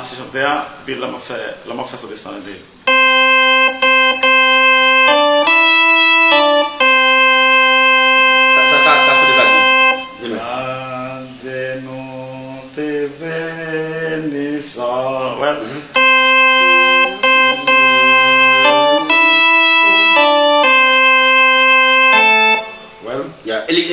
si chanter, puis là, m'a fait sur le stand. Ça fait des articles. Ouais.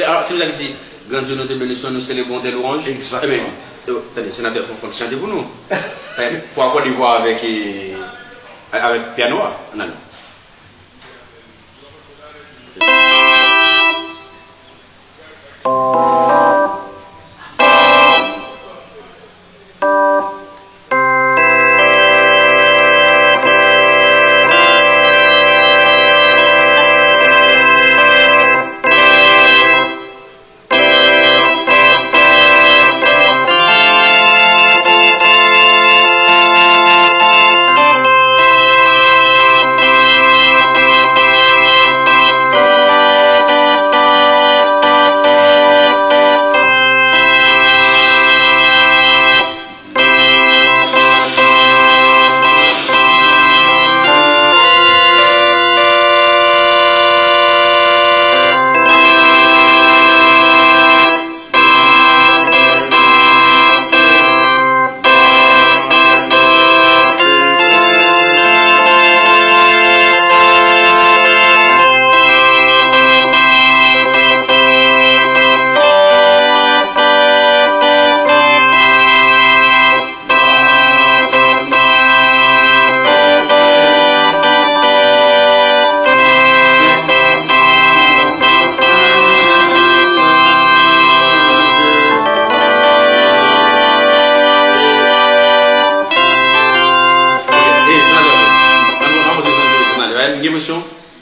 Alors, si vous avez dit, quand Dieu nous bénisse, nous célébrons des louanges. Exactement. Attendez, sénateur, il faut chanter pour nous. Il faut avoir des voix avec piano. Non.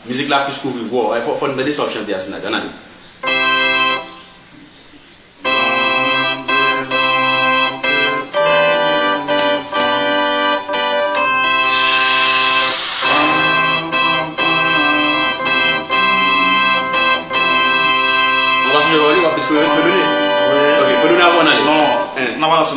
Musique là plus couvrir voir il faut nous donner ça chanter à Sénat. On va se voir, on va plus que venir. OK, faut nous avoir. Non, on va lancer.